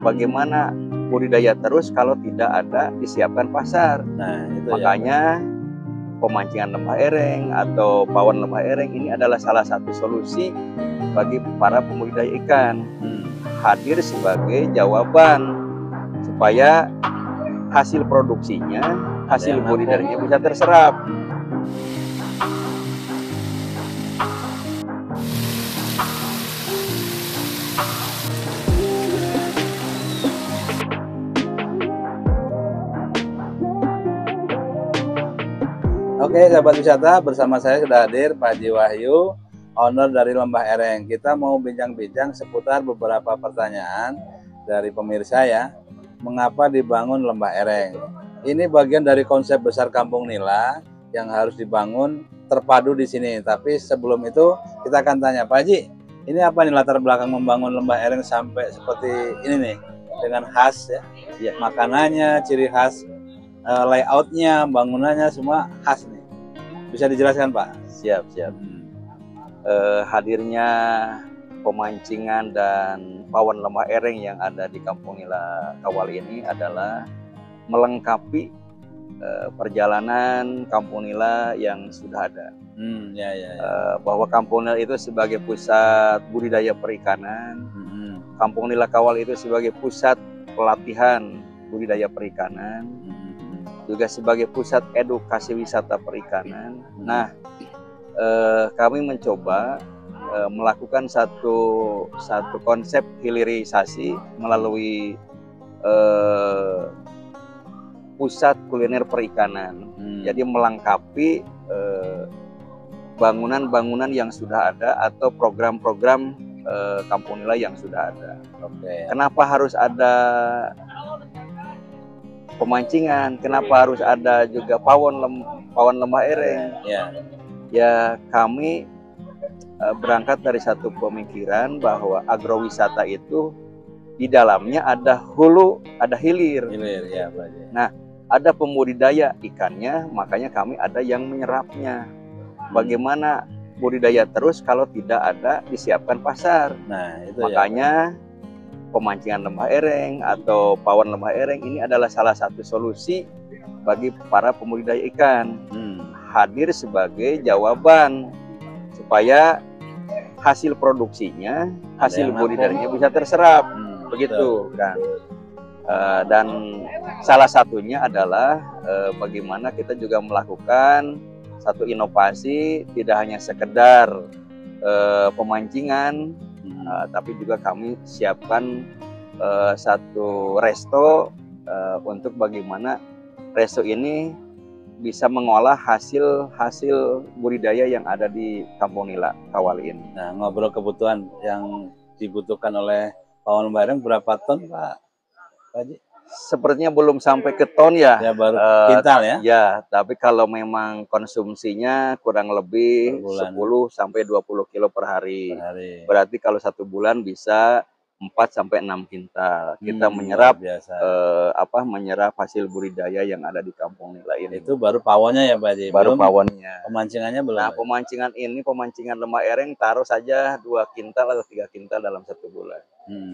bagaimana budidaya terus kalau tidak ada disiapkan pasar. Nah, itu makanya pemancingan lembah ereng atau pawon lembah ereng ini adalah salah satu solusi bagi para pembudidaya ikan. Hadir sebagai jawaban supaya hasil produksinya, hasil budidayanya bisa terserap. Oke, sahabat wisata, bersama saya sudah hadir Pak Haji Wahyu, owner dari Lembah Ereng. Kita mau bincang-bincang seputar beberapa pertanyaan dari pemirsa ya. Mengapa dibangun Lembah Ereng? Ini bagian dari konsep besar Kampung Nila yang harus dibangun terpadu di sini. Tapi sebelum itu kita akan tanya, Pak Haji, ini apa nih latar belakang membangun Lembah Ereng sampai seperti ini nih, dengan khas ya, makanannya, ciri khas, layoutnya, bangunannya semua khas nih. Bisa dijelaskan, Pak? Siap. Hadirnya pemancingan dan pawon lembah ereng yang ada di Kampung Nila Kawal ini adalah melengkapi perjalanan Kampung Nila yang sudah ada. Bahwa Kampung Nila itu sebagai pusat budidaya perikanan, Kampung Nila Kawal itu sebagai pusat pelatihan budidaya perikanan, juga sebagai pusat edukasi wisata perikanan. Nah, kami mencoba melakukan satu konsep hilirisasi melalui pusat kuliner perikanan. Jadi melengkapi bangunan-bangunan yang sudah ada atau program-program Kampung Nila yang sudah ada. Kenapa harus ada pemancingan? Kenapa harus ada juga pawon lembah ereng? Ya, kami berangkat dari satu pemikiran bahwa agrowisata itu di dalamnya ada hulu, ada hilir. Nah, ada pembudidaya ikannya, makanya kami ada yang menyerapnya. Bagaimana budidaya terus kalau tidak ada disiapkan pasar? Nah, itu makanya pemancingan lembah ereng atau pawon lembah ereng ini adalah salah satu solusi bagi para pembudidaya ikan. Hadir sebagai jawaban supaya hasil produksinya, hasil budidayanya bisa terserap, begitu kan. Dan salah satunya adalah bagaimana kita juga melakukan satu inovasi, tidak hanya sekedar pemancingan, tapi juga kami siapkan satu resto untuk bagaimana resto ini bisa mengolah hasil budidaya yang ada di Kampung Nila Kawal ini. Nah, ngobrol kebutuhan yang dibutuhkan oleh pawon lembah ereng berapa ton, Pak Haji? Sepertinya belum sampai ke ton ya. Ya, baru kintal ya? Ya, tapi kalau memang konsumsinya kurang lebih 10 sampai 20 kilo per hari. Berarti kalau 1 bulan bisa 4 sampai 6 kintal. Kita menyerap menyerap hasil budidaya yang ada di Kampung Nila ini. Itu baru pawonnya ya, Pak Haji? Baru pawonnya. Pemancingannya belum? Nah, pemancingan ini, pemancingan lembah ereng taruh saja 2 kintal atau 3 kintal dalam 1 bulan.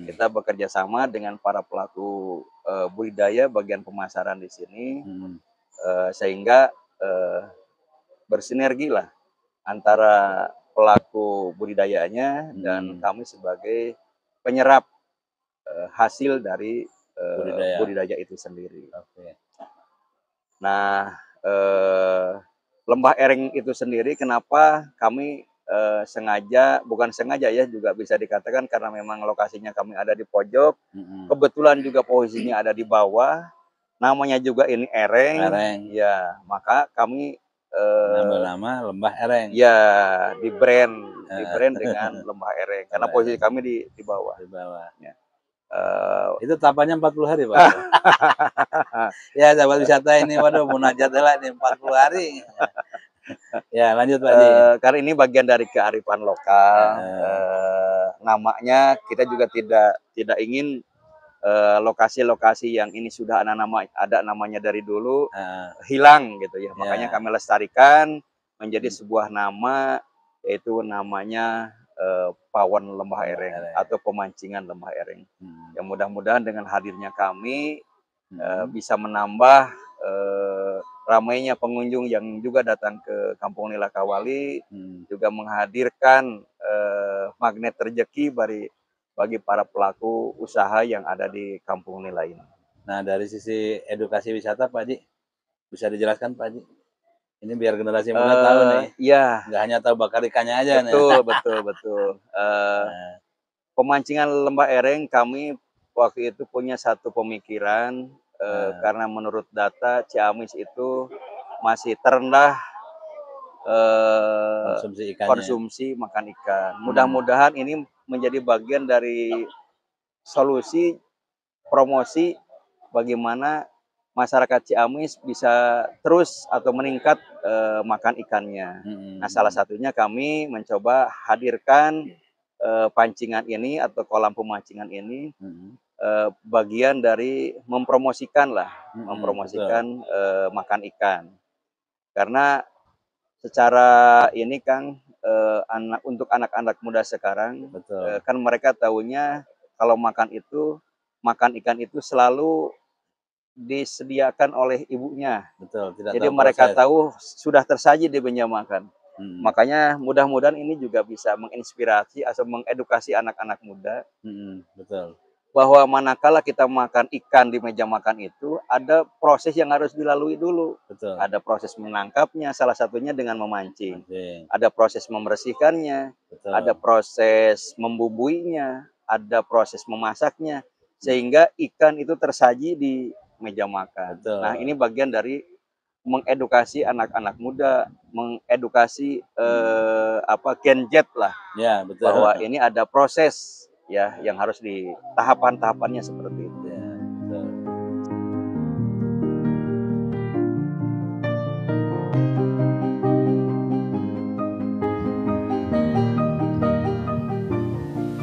Kita bekerja sama dengan para pelaku budidaya bagian pemasaran di sini, sehingga bersinergi lah antara pelaku budidayanya dan kami sebagai penyerap hasil dari budidaya itu sendiri. Nah, lembah ereng itu sendiri kenapa kami bukan sengaja ya, juga bisa dikatakan karena memang lokasinya kami ada di pojok, kebetulan juga posisinya ada di bawah, namanya juga ini ereng. Ya, maka kami nama lembah ereng. Ya, di brand dengan lembah ereng karena posisi kami di bawah. Ya. Itu tapannya 40 hari, Pak. Ya, sahabat wisata ini, waduh, munajat lah nih 40 hari. Ya, lanjut Pak Haji. Karena ini bagian dari kearifan lokal. Namanya kita juga tidak ingin lokasi-lokasi yang ini sudah ada namanya dari dulu hilang gitu ya. Makanya kami lestarikan menjadi sebuah nama, yaitu namanya pawon lembah ereng atau pemancingan lembah ereng. Yang mudah-mudahan dengan hadirnya kami bisa menambah ramainya pengunjung yang juga datang ke Kampung Nila Kawali, juga menghadirkan magnet rezeki bagi para pelaku usaha yang ada di Kampung Nila ini. Nah, dari sisi edukasi wisata Pak Haji, bisa dijelaskan Pak Haji? Ini biar generasi muda tahu nih. Iya. Nggak hanya tahu bakar ikannya aja nih. Betul. Pemancingan lembah ereng kami waktu itu punya satu pemikiran, karena menurut data Ciamis itu masih terendah konsumsi makan ikan. Mudah-mudahan ini menjadi bagian dari solusi promosi bagaimana masyarakat Ciamis bisa terus atau meningkat makan ikannya. Nah, salah satunya kami mencoba hadirkan pancingan ini atau kolam pemancingan ini bagian dari mempromosikan makan ikan. Karena secara ini Kang, untuk anak-anak muda sekarang, kan mereka tahunya kalau makan ikan itu selalu disediakan oleh ibunya. Jadi mereka tahu sudah tersaji di meja makan. Makanya mudah-mudahan ini juga bisa menginspirasi atau mengedukasi anak-anak muda. Bahwa manakala kita makan ikan di meja makan itu ada proses yang harus dilalui dulu. Ada proses menangkapnya, salah satunya dengan memancing. Ada proses membersihkannya, ada proses membubuinya, ada proses memasaknya, sehingga ikan itu tersaji di meja makan. Nah, ini bagian dari mengedukasi anak-anak muda, mengedukasi Gen Z lah, bahwa ini ada proses ya yang harus di tahapan-tahapannya seperti itu.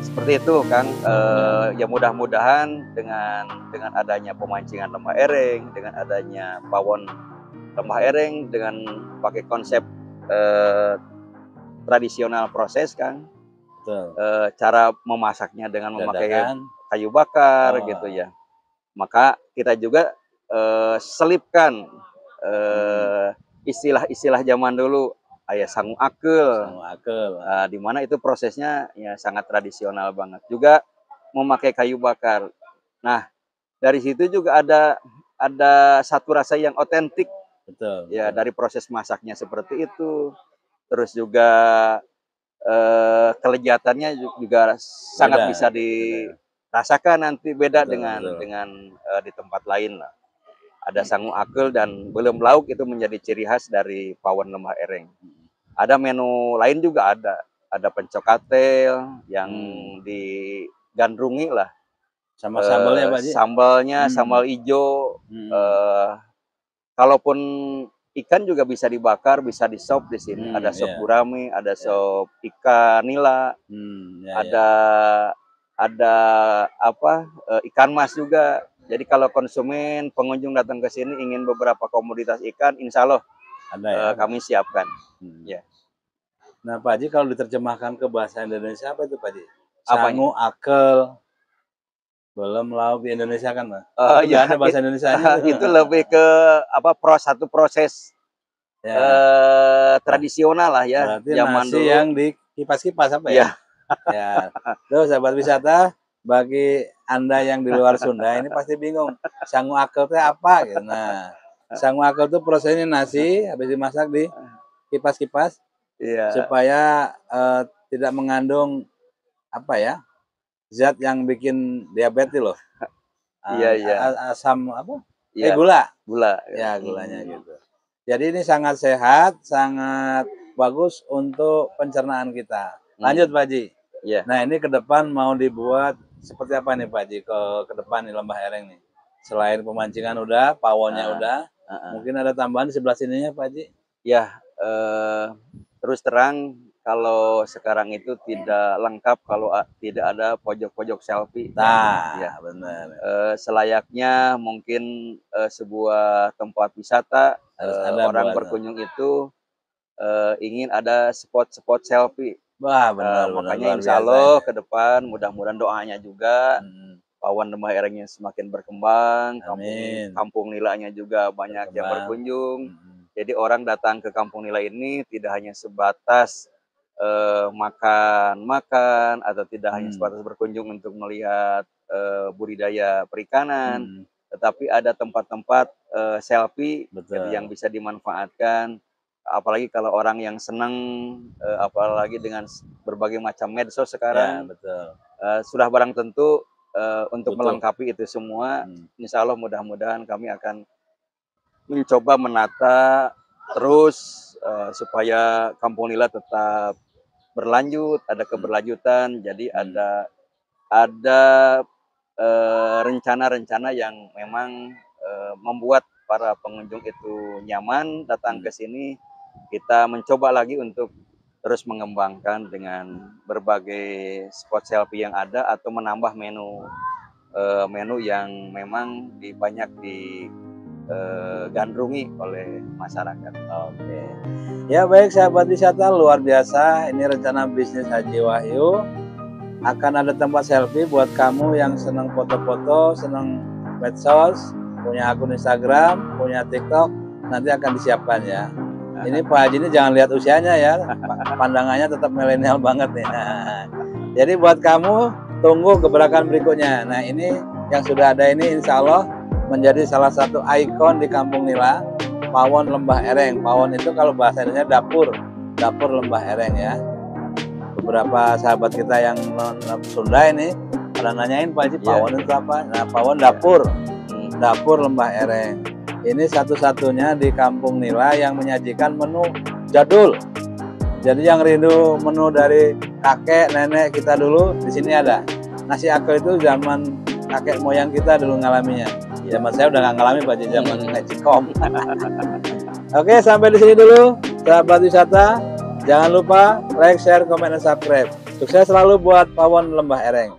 Seperti itu Kang, ya mudah-mudahan dengan adanya pemancingan lembah ereng, dengan adanya pawon lembah ereng dengan pakai konsep tradisional proses Kang, cara memasaknya dengan memakai kayu bakar gitu ya, maka kita juga selipkan istilah-istilah zaman dulu, sangu akel, di mana itu prosesnya ya sangat tradisional banget, juga memakai kayu bakar. Nah, dari situ juga ada satu rasa yang otentik, ya dari proses masaknya seperti itu, terus juga kelezatannya juga sangat bisa dirasakan nanti, beda dengan di tempat lain lah. Ada sangu akel dan belum lauk itu menjadi ciri khas dari pawon lembah ereng. Ada menu lain juga ada pencokatel yang digandrungi lah. Sama sambalnya Pak Haji? Sambalnya sambal hijau. Kalaupun ikan juga bisa dibakar, bisa di sop di sini. Ada sop gurame, ada sop ikan nila, ada ikan mas juga. Jadi kalau konsumen, pengunjung datang ke sini ingin beberapa komoditas ikan, insya Allah kami siapkan. Nah Pak Haji, kalau diterjemahkan ke bahasa Indonesia apa itu Pak Haji? Sangu akel, belum lauk di Indonesia kan Pak? Ada bahasa Indonesia itu lebih ke satu proses tradisional lah ya. Berarti zaman nasi dulu yang dikipas-kipas apa ya? Tuh sahabat wisata, bagi Anda yang di luar Sunda ini pasti bingung, sangu akel itu apa gitu. Nah, sangu akel itu prosesnya nasi habis dimasak di kipas-kipas supaya tidak mengandung zat yang bikin diabetes loh. Asam gula. Ya, gulanya gitu. Jadi ini sangat sehat, sangat bagus untuk pencernaan kita. Lanjut Pak Haji. Nah, ini ke depan mau dibuat seperti apa nih Pak Haji ke depan di lembah ereng nih? Selain pemancingan udah, pawonnya udah, mungkin ada tambahan di sebelah sininya Pak Haji? Terus terang kalau sekarang itu tidak lengkap kalau tidak ada pojok-pojok selfie. Benar. Selayaknya mungkin sebuah tempat wisata, orang berkunjung itu ingin ada spot-spot selfie. Wah, benar, Makanya luar insya biasa Allah ini. ke depan mudah-mudahan doanya juga pawon Lembah Erengnya semakin berkembang, Amin. kampung nilainya juga banyak yang Berkembang. berkunjung. Jadi orang datang ke kampung nila ini tidak hanya sebatas makan-makan atau tidak hanya sebatas berkunjung untuk melihat budidaya perikanan, tetapi ada tempat-tempat selfie jadi yang bisa dimanfaatkan. Apalagi kalau orang yang senang, apalagi dengan berbagai macam medsos sekarang, betul. sudah barang tentu untuk Butuh. melengkapi itu semua. Insya Allah mudah-mudahan kami akan mencoba menata terus supaya Kampung Nila tetap berlanjut, ada keberlanjutan. Jadi ada rencana-rencana yang memang membuat para pengunjung itu nyaman datang ke sini. Kita mencoba lagi untuk terus mengembangkan dengan berbagai spot selfie yang ada atau menambah menu yang memang banyak digandrungi oleh masyarakat. Oke. Ya baik sahabat wisata, luar biasa. Ini rencana bisnis Haji Wahyu. Akan ada tempat selfie buat kamu yang senang foto-foto, senang medsos, punya akun Instagram, punya TikTok, nanti akan disiapkan ya. Ini Pak Haji ini jangan lihat usianya ya, pandangannya tetap milenial banget nih. Nah, jadi buat kamu tunggu gebrakan berikutnya. Nah ini yang sudah ada ini insya Allah menjadi salah satu ikon di Kampung Nila, pawon Lembah Ereng. Pawon itu kalau bahasa Indonesia dapur Lembah Ereng ya. Beberapa sahabat kita yang non Sunda ini pada nanyain Pak Haji pawon itu apa? Nah pawon dapur Lembah Ereng. Ini satu-satunya di Kampung Nila yang menyajikan menu jadul. Jadi yang rindu menu dari kakek nenek kita dulu di sini ada. Nasi akel itu zaman kakek moyang kita dulu ngalaminya. Zaman saya udah nggak ngalami Pak Haji, zaman Cikom. Oke, sampai di sini dulu sahabat wisata. Jangan lupa like, share, komen, dan subscribe. Sukses selalu buat pawon Lembah Ereng.